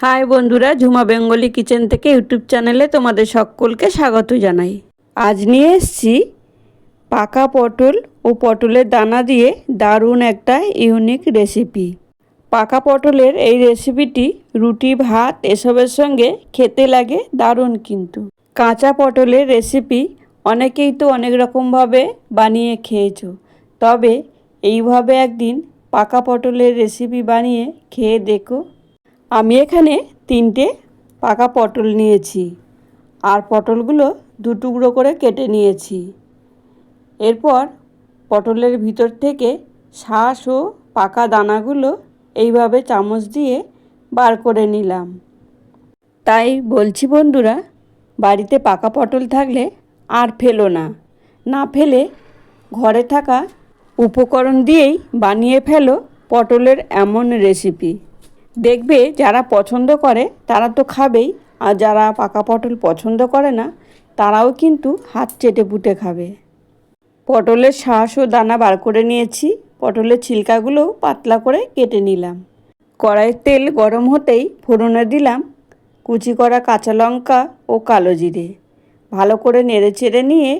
High বন্ধুরা, Jhuma Bengali kitchen থেকে YouTube চ্যানেলে তোমাদের সকলকে স্বাগত জানাই। আজ নিয়ে এসেছি পাকা পটল ও পটলের দানা দিয়ে দারুণ একটা ইউনিক রেসিপি। পাকা পটলের এই রেসিপিটি রুটি, ভাত এসবের সঙ্গে খেতে লাগে দারুণ। কিন্তু কাঁচা পটলের রেসিপি অনেকেই তো অনেক রকমভাবে বানিয়ে খেয়েছো, তবে এইভাবে একদিন পাকা পটলের রেসিপি বানিয়ে খেয়ে দেখো। আমি এখানে 3টে পাকা পটল নিয়েছি আর পটলগুলো 2 টুকরো করে কেটে নিয়েছি। এরপর পটলের ভিতর থেকে শাঁস ও পাকা দানাগুলো এইভাবে চামচ দিয়ে বার করে নিলাম। তাই বলছি বন্ধুরা, বাড়িতে পাকা পটল থাকলে আর ফেলো না, না ফেলে ঘরে থাকা উপকরণ দিয়েই বানিয়ে ফেলো পটলের এমন রেসিপি। দেখবে যারা পছন্দ করে তারা তো খাবেই, আর যারা পাকা পটল পছন্দ করে না তারাও কিন্তু হাত চেটে পুটে খাবে। পটলের শাঁস ও দানা বার করে নিয়েছি, পটলের ছিলকাগুলোও পাতলা করে কেটে নিলাম। কড়াইয়ের তেল গরম হতেই ফোড়নে দিলাম কুচি করা কাঁচা লঙ্কা ও কালো জিরে। ভালো করে নেড়ে চেড়ে নিয়ে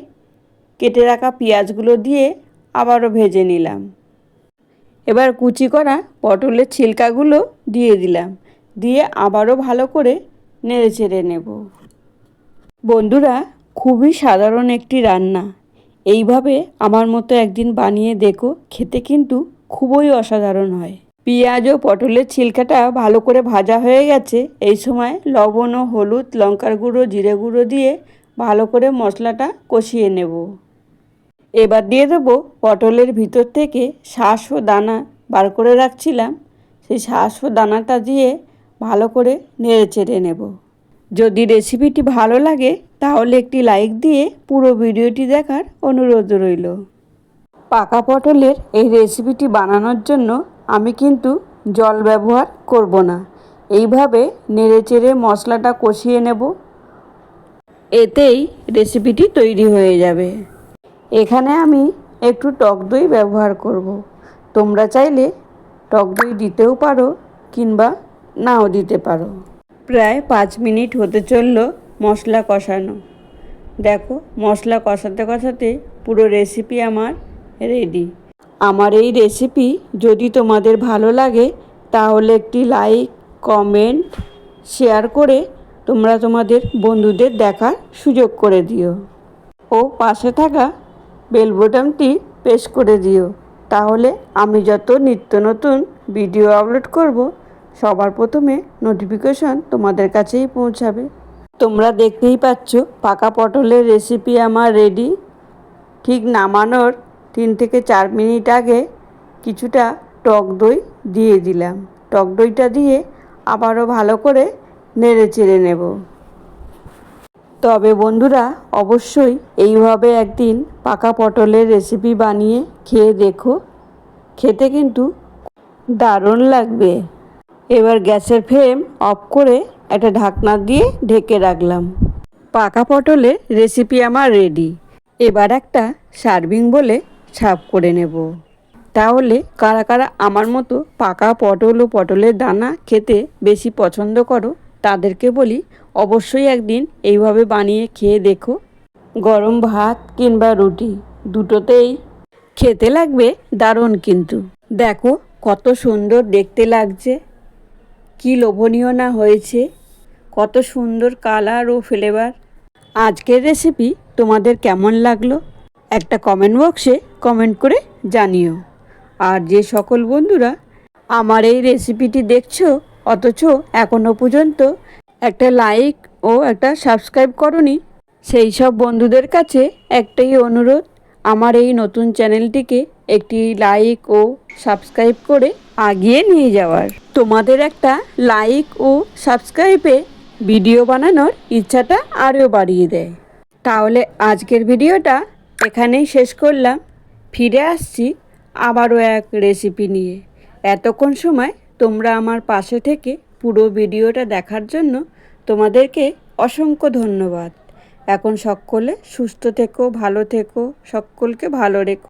কেটে রাখা পেঁয়াজগুলো দিয়ে আবারও ভেজে নিলাম। এবার কুচি করা পটলের ছিলকাগুলো দিয়ে দিলাম, দিয়ে আবারও ভালো করে নেড়ে চেড়ে নেব। বন্ধুরা, খুবই সাধারণ একটি রান্না, এইভাবে আমার মতো একদিন বানিয়ে দেখো, খেতে কিন্তু খুবই অসাধারণ হয়। পেঁয়াজ ও পটলের ছিলকাটা ভালো করে ভাজা হয়ে গেছে। এই সময় লবণ ও হলুদ, লঙ্কার গুঁড়ো, জিরে গুঁড়ো দিয়ে ভালো করে মশলাটা কষিয়ে নেব। এবার দিয়ে দেবো পটলের ভিতর থেকে শাঁস ও দানা বার করে রাখছিলাম, সেই শাঁস ও দানাটা দিয়ে ভালো করে নেড়ে চেড়ে নেব। যদি রেসিপিটি ভালো লাগে তাহলে একটি লাইক দিয়ে পুরো ভিডিওটি দেখার অনুরোধ রইল। পাকা পটলের এই রেসিপিটি বানানোর জন্য আমি কিন্তু জল ব্যবহার করব না, এইভাবে নেড়ে চেড়ে মশলাটা কষিয়ে নেব, এতেই রেসিপিটি তৈরি হয়ে যাবে। এখানে আমি একটু টক দই ব্যবহার করব। তোমরা চাইলে টক দই দিতেও পারো কিংবা নাও দিতে পারো। প্রায় 5 মিনিট হতে চলল মশলা কষানো। দেখো, মশলা কষাতে কষাতে পুরো রেসিপি আমার রেডি। আমার এই রেসিপি যদি তোমাদের ভালো লাগে তাহলে একটি লাইক, কমেন্ট, শেয়ার করে তোমরা তোমাদের বন্ধুদের দেখার সুযোগ করে দিও ও পাশে থাকা বেল বাটনটি প্রেস করে দিও। তাহলে আমি যত নিত্য নতুন ভিডিও আপলোড করব সবার প্রথমে নোটিফিকেশন তোমাদের কাছেই পৌঁছাবে। তোমরা দেখতেই পাচ্ছ পাকা পটলের রেসিপি আমার রেডি। ঠিক নামানোর 3 থেকে 4 মিনিট আগে কিছুটা টক দই দিয়ে দিলাম। টক দইটা দিয়ে আবারও ভালো করে নেড়ে চেড়ে নেব। তবে বন্ধুরা, অবশ্যই এইভাবে একদিন পাকা পটলের রেসিপি বানিয়ে খেয়ে দেখো, খেতে কিন্তু দারুণ লাগবে। এবার গ্যাসের ফ্লেম অফ করে একটা ঢাকনা দিয়ে ঢেকে রাখলাম। পাকা পটলের রেসিপি আমার রেডি। এবার একটা সার্ভিং বলে সার্ভ করে নেব। তাহলে কারা কারা আমার মতো পাকা পটল ও পটলের দানা খেতে বেশি পছন্দ করো তাদেরকে বলি, অবশ্যই একদিন এইভাবে বানিয়ে খেয়ে দেখো। গরম ভাত কিংবা রুটি দুটোতেই খেতে লাগবে দারুণ। কিন্তু দেখো কত সুন্দর দেখতে লাগছে, কি লোভনীয় না হয়েছে, কত সুন্দর কালার ও ফ্লেভার। আজকের রেসিপি তোমাদের কেমন লাগলো একটা কমেন্ট বক্সে কমেন্ট করে জানিও। আর যে সকল বন্ধুরা আমার এই রেসিপিটি দেখছো অথচ এখনও পর্যন্ত একটা লাইক ও একটা সাবস্ক্রাইব করোনি, সেই সব বন্ধুদের কাছে একটাই অনুরোধ, আমার এই নতুন চ্যানেলটিকে একটি লাইক ও সাবস্ক্রাইব করে এগিয়ে নিয়ে যাওয়ার। তোমাদের একটা লাইক ও সাবস্ক্রাইবে ভিডিও বানানোর ইচ্ছাটা আরও বাড়িয়ে দেয়। তাহলে আজকের ভিডিওটা এখানেই শেষ করলাম। ফিরে আসছি আবারও এক রেসিপি নিয়ে। এতক্ষণ সময় তোমরা আমার পাশে থেকে পুরো ভিডিওটা দেখার জন্য তোমাদেরকে অসংখ্য ধন্যবাদ। এখন সকলে সুস্থ থেকো, ভালো থেকো, সকলকে ভালো রেখো।